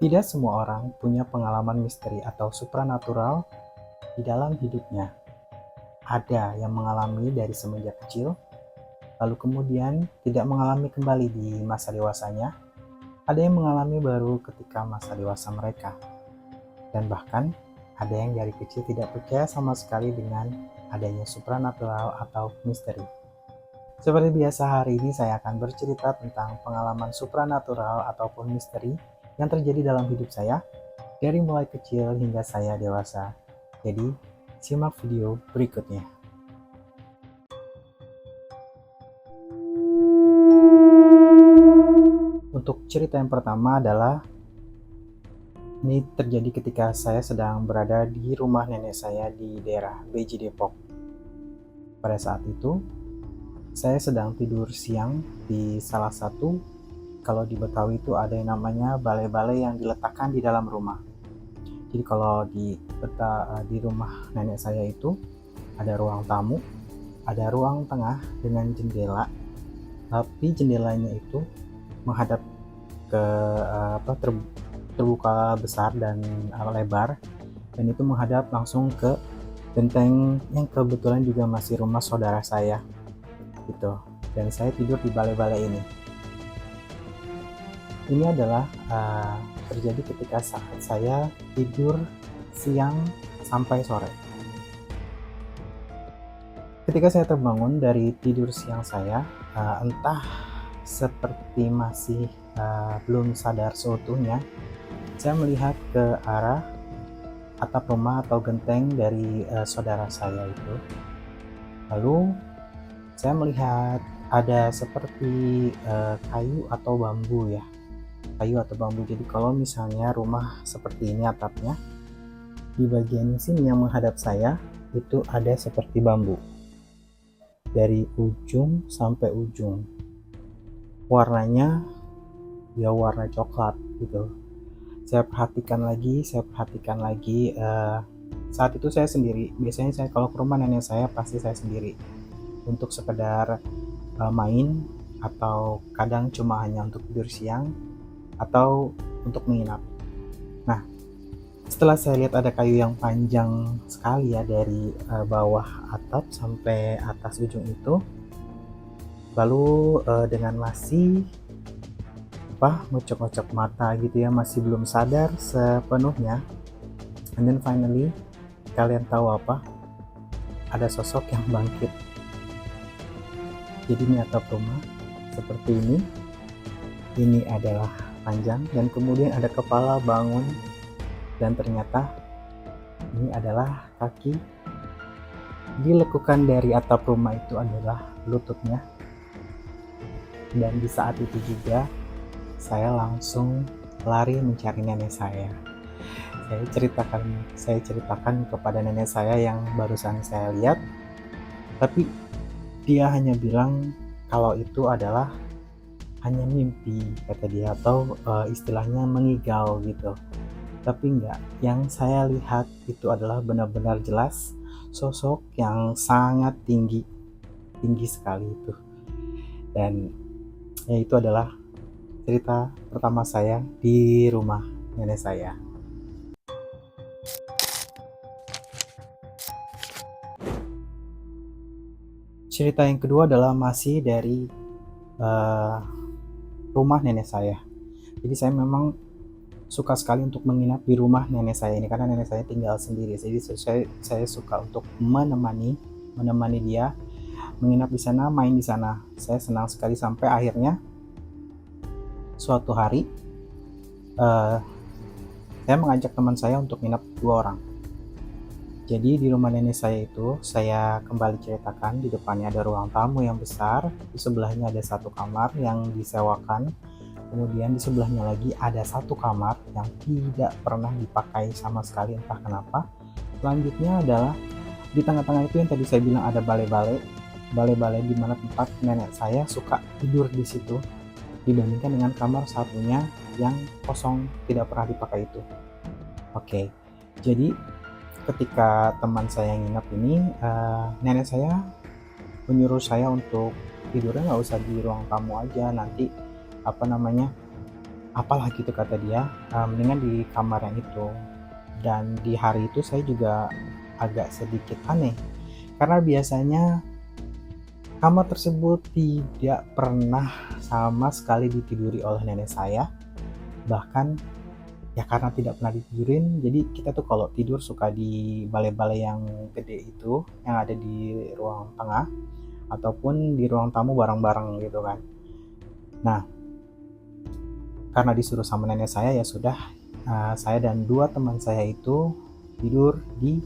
Tidak semua orang punya pengalaman misteri atau supranatural di dalam hidupnya. Ada yang mengalami dari semenjak kecil, lalu kemudian tidak mengalami kembali di masa dewasanya. Ada yang mengalami baru ketika masa dewasa mereka. Dan bahkan ada yang dari kecil tidak percaya sama sekali dengan adanya supranatural atau misteri. Seperti biasa, hari ini saya akan bercerita tentang pengalaman supranatural ataupun misteri yang terjadi dalam hidup saya dari mulai kecil hingga saya dewasa. Jadi, simak video berikutnya. Untuk cerita yang pertama adalah ini terjadi ketika saya sedang berada di rumah nenek saya di daerah Beji Depok. Pada saat itu, saya sedang tidur siang di salah satu, kalau di Betawi itu ada yang namanya balai-balai yang diletakkan di dalam rumah. Jadi kalau di rumah nenek saya itu ada ruang tamu, ada ruang tengah dengan jendela, tapi jendelanya itu menghadap ke terbuka besar dan lebar, dan itu menghadap langsung ke benteng yang kebetulan juga masih rumah saudara saya gitu. Dan saya tidur di balai-balai ini. Ini adalah terjadi ketika saat saya tidur siang sampai sore. Ketika saya terbangun dari tidur siang saya, entah seperti masih belum sadar seutuhnya, saya melihat ke arah atap rumah atau genteng dari saudara saya itu. Lalu saya melihat ada seperti kayu atau bambu ya. Kayu atau bambu. Jadi kalau misalnya rumah seperti ini atapnya, di bagian sini yang menghadap saya itu ada seperti bambu. Dari ujung sampai ujung. Warnanya ya warna coklat gitu. Saya perhatikan lagi. Saat itu saya sendiri. Biasanya saya kalau ke rumah nenek saya pasti saya sendiri. Untuk sekedar main, atau kadang cuma hanya untuk tidur siang atau untuk menginap. Nah, setelah saya lihat ada kayu yang panjang sekali ya dari bawah atap sampai atas ujung itu, lalu dengan masih ngocok-ngocok mata gitu ya, masih belum sadar sepenuhnya, and then finally kalian tahu apa? Ada sosok yang bangkit. Jadi ini atap rumah seperti ini. Ini adalah panjang dan kemudian ada kepala bangun, dan ternyata ini adalah kaki. Dilekukan dari atap rumah itu adalah lututnya. Dan di saat itu juga saya langsung lari mencari nenek saya. Saya ceritakan kepada nenek saya yang barusan saya lihat, tapi dia hanya bilang kalau itu adalah hanya mimpi, kata dia, atau istilahnya mengigau gitu. Tapi enggak, yang saya lihat itu adalah benar-benar jelas sosok yang sangat tinggi sekali itu. Dan ya, itu adalah cerita pertama saya di rumah nenek saya. Cerita yang kedua adalah masih dari rumah nenek saya. Jadi saya memang suka sekali untuk menginap di rumah nenek saya ini karena nenek saya tinggal sendiri. Jadi saya suka untuk menemani dia menginap di sana, main di sana. Saya senang sekali sampai akhirnya suatu hari saya mengajak teman saya untuk menginap 2 orang. Jadi di rumah nenek saya itu, saya kembali ceritakan, di depannya ada ruang tamu yang besar, di sebelahnya ada satu kamar yang disewakan, kemudian di sebelahnya lagi ada satu kamar yang tidak pernah dipakai sama sekali, entah kenapa. Selanjutnya adalah di tengah-tengah itu yang tadi saya bilang ada balai-balai di mana tempat nenek saya suka tidur di situ, dibandingkan dengan kamar satunya yang kosong tidak pernah dipakai itu. Oke, jadi ketika teman saya yang nginap ini, nenek saya menyuruh saya untuk tidurnya nggak usah di ruang tamu aja, nanti apalah gitu kata dia, mendingan di kamar yang itu. Dan di hari itu saya juga agak sedikit aneh, karena biasanya kamar tersebut tidak pernah sama sekali ditiduri oleh nenek saya. Bahkan ya karena tidak pernah ditidurin, jadi kita tuh kalau tidur suka di balai-balai yang gede itu, yang ada di ruang tengah ataupun di ruang tamu bareng-bareng gitu kan. Nah, karena disuruh sama nenek saya, ya sudah, saya dan dua teman saya itu tidur di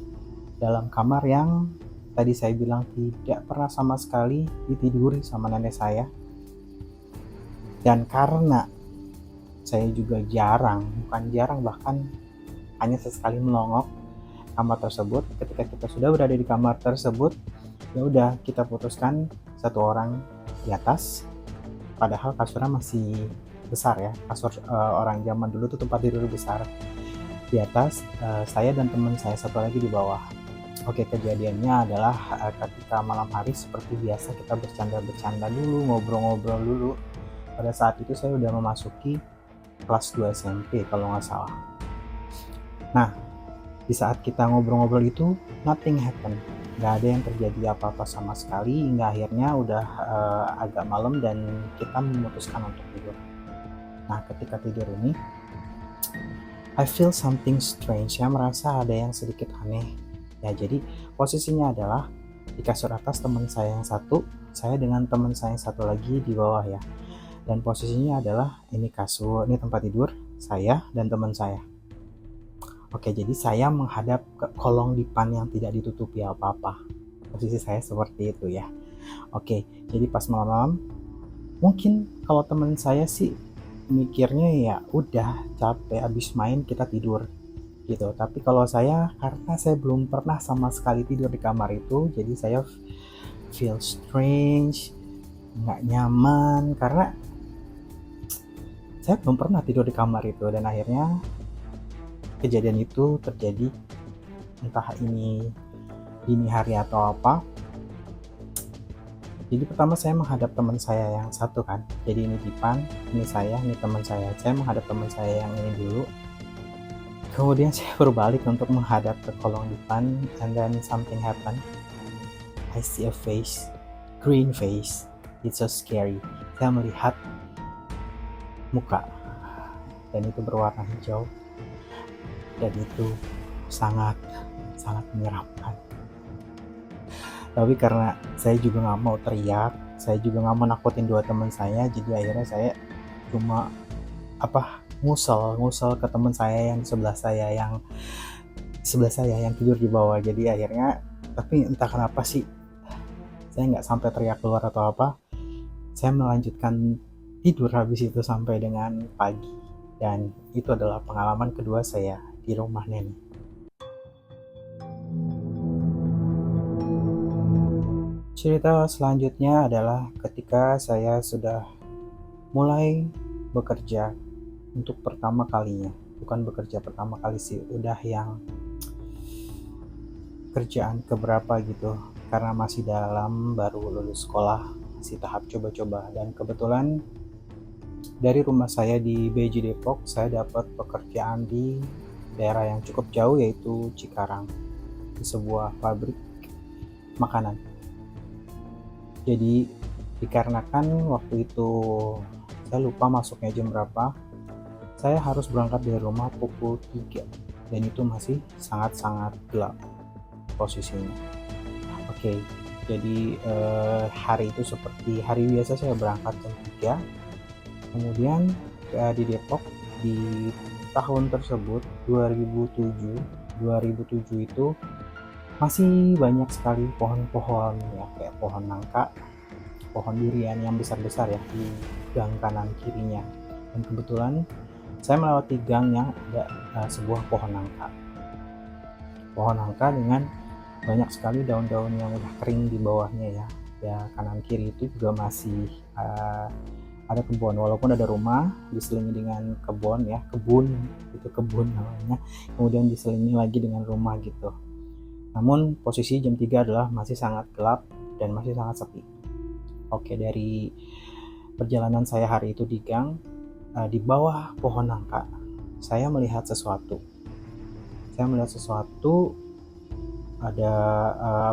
dalam kamar yang tadi saya bilang tidak pernah sama sekali ditiduri sama nenek saya. Dan karena saya juga bukan jarang, bahkan hanya sesekali melongok kamar tersebut, ketika kita sudah berada di kamar tersebut, ya udah kita putuskan satu orang di atas, padahal kasurnya masih besar ya, kasur orang zaman dulu tuh tempat tidur besar. Di atas, saya dan teman saya satu lagi di bawah. Oke, kejadiannya adalah ketika malam hari seperti biasa kita bercanda-bercanda dulu, ngobrol-ngobrol dulu. Pada saat itu saya udah memasuki kelas 2 SMP kalau nggak salah. Nah, di saat kita ngobrol-ngobrol itu, nothing happen. Nggak ada yang terjadi apa-apa sama sekali, hingga akhirnya udah agak malam dan kita memutuskan untuk tidur. Nah, ketika tidur ini, I feel something strange. Saya merasa ada yang sedikit aneh. Ya, jadi posisinya adalah di kasur atas teman saya yang satu, saya dengan teman saya yang satu lagi di bawah ya. Dan posisinya adalah ini tempat tidur saya dan teman saya. Oke, jadi saya menghadap ke kolong dipan yang tidak ditutupi apa-apa. Posisi saya seperti itu ya. Oke, jadi pas malam-malam, mungkin kalau teman saya sih mikirnya ya udah capek abis main kita tidur gitu. Tapi kalau saya, karena saya belum pernah sama sekali tidur di kamar itu, jadi saya feel strange, nggak nyaman, karena saya belum pernah tidur di kamar itu. Dan akhirnya kejadian itu terjadi, entah ini dini hari atau apa. Jadi pertama saya menghadap teman saya yang satu kan, jadi ini dipan, ini saya, ini teman saya menghadap teman saya yang ini dulu. Kemudian saya berbalik untuk menghadap ke kolong dipan, and then something happen. I see a face, green face. It's so scary. Saya melihat muka, dan itu berwarna hijau, dan itu sangat menyeramkan. Tapi karena saya juga nggak mau teriak, saya juga nggak mau nakutin dua teman saya, jadi akhirnya saya cuma ngusel ke teman saya yang sebelah saya yang tidur di bawah. Jadi akhirnya, tapi entah kenapa sih saya nggak sampai teriak keluar atau apa, saya melanjutkan tidur habis itu sampai dengan pagi. Dan itu adalah pengalaman kedua saya di rumah nenek. Cerita selanjutnya adalah ketika saya sudah mulai bekerja untuk pertama kalinya. Bukan bekerja pertama kali sih, udah yang kerjaan keberapa gitu, karena masih baru lulus sekolah, masih tahap coba-coba. Dan kebetulan dari rumah saya di BJ Depok, saya dapat pekerjaan di daerah yang cukup jauh, yaitu Cikarang, di sebuah pabrik makanan. Jadi dikarenakan waktu itu saya lupa masuknya jam berapa, saya harus berangkat dari rumah pukul 3, dan itu masih sangat gelap posisinya. Oke, jadi hari itu seperti hari biasa, saya berangkat jam 3. Kemudian di Depok di tahun tersebut 2007 itu masih banyak sekali pohon-pohon ya, kayak pohon nangka, pohon durian yang besar-besar ya di gang kanan kirinya. Dan kebetulan saya melewati gang yang ada sebuah pohon nangka dengan banyak sekali daun-daun yang udah kering di bawahnya ya. Ya, kanan kiri itu juga masih ada kebun, walaupun ada rumah diselingi dengan kebun namanya, kemudian diselingi lagi dengan rumah gitu. Namun posisi jam 3 adalah masih sangat gelap dan masih sangat sepi. Oke, dari perjalanan saya hari itu di gang, di bawah pohon nangka saya melihat sesuatu. Ada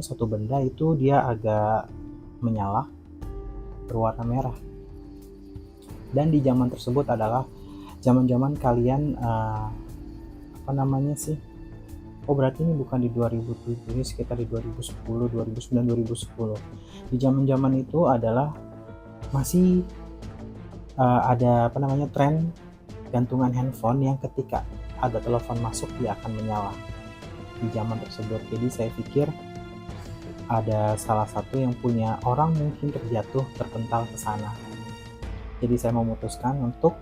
suatu benda itu dia agak menyala berwarna merah. Dan di zaman tersebut adalah zaman-zaman kalian berarti ini bukan di 2007, ini sekitar di 2010, 2009, 2010. Di zaman-zaman itu adalah masih ada tren gantungan handphone yang ketika ada telepon masuk dia akan menyala di zaman tersebut. Jadi saya pikir ada salah satu yang punya orang mungkin terjatuh terpental ke sana. Jadi saya memutuskan untuk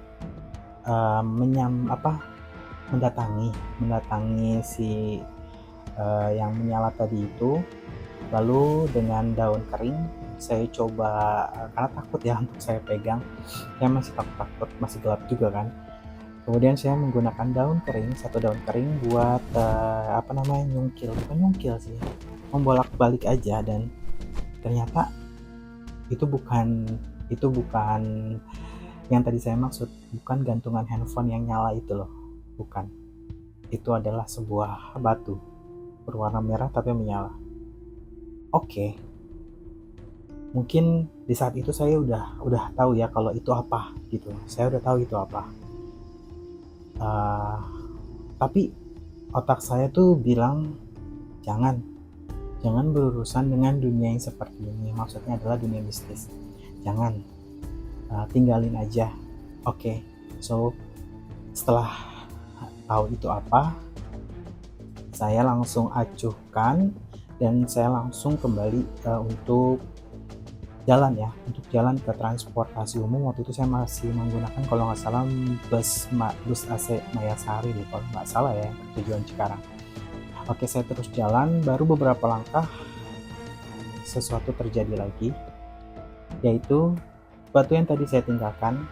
mendatangi si yang menyala tadi itu. Lalu dengan daun kering saya coba, karena takut ya untuk saya pegang, saya masih takut, masih gelap juga kan. Kemudian saya menggunakan satu daun kering buat bukan nyungkil sih, membolak-balik aja. Dan ternyata itu bukan yang tadi saya maksud, bukan gantungan handphone yang nyala itu loh, bukan. Itu adalah sebuah batu berwarna merah tapi menyala. Oke. Mungkin di saat itu saya udah tahu ya kalau itu apa gitu. Saya udah tahu itu apa. Tapi otak saya tuh bilang jangan berurusan dengan dunia yang seperti ini. Maksudnya adalah dunia mistis. Jangan, tinggalin aja. Oke. So setelah tahu itu apa, saya langsung acuhkan dan saya langsung kembali untuk jalan ke transportasi umum. Waktu itu saya masih menggunakan, kalau nggak salah, bus AC Mayasari nih, kalau nggak salah ya, tujuan Cikarang. Oke, saya terus jalan, baru beberapa langkah sesuatu terjadi lagi, yaitu batu yang tadi saya tinggalkan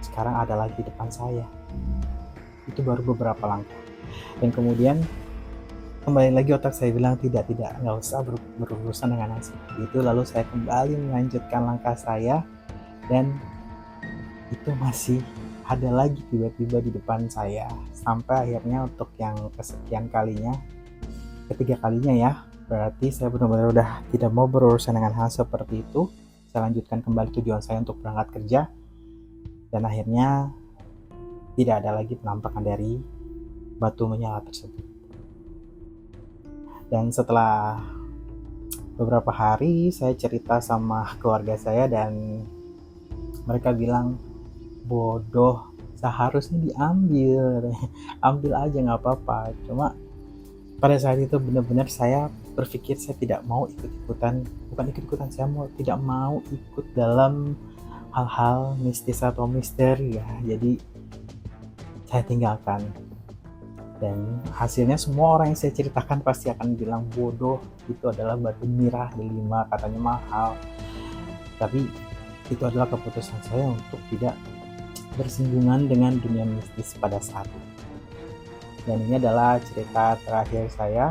sekarang ada lagi di depan saya. Itu baru beberapa langkah, dan kemudian kembali lagi otak saya bilang tidak, nggak usah berurusan dengan yang seperti itu. Lalu saya kembali melanjutkan langkah saya, dan itu masih ada lagi tiba-tiba di depan saya, sampai akhirnya untuk yang ketiga kalinya ya, berarti saya benar-benar udah tidak mau berurusan dengan hal seperti itu. Saya lanjutkan kembali tujuan saya untuk berangkat kerja, dan akhirnya tidak ada lagi penampakan dari batu menyala tersebut. Dan setelah beberapa hari saya cerita sama keluarga saya, dan mereka bilang, bodoh, seharusnya ambil aja nggak apa-apa. Cuma pada saat itu benar-benar saya berpikir saya tidak mau tidak mau ikut dalam hal-hal mistis atau misteri ya. Jadi saya tinggalkan. Dan hasilnya semua orang yang saya ceritakan pasti akan bilang, bodoh, itu adalah batu nirah delima, katanya mahal. Tapi itu adalah keputusan saya untuk tidak bersinggungan dengan dunia mistis pada saat itu. Dan ini adalah cerita terakhir saya.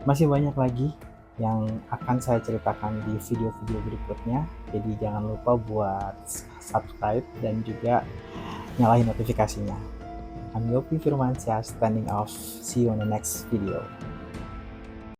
Masih banyak lagi yang akan saya ceritakan di video-video berikutnya. Jadi jangan lupa buat subscribe dan juga nyalain notifikasinya. I'm Yopi Firmansyah, standing off. See you on the next video.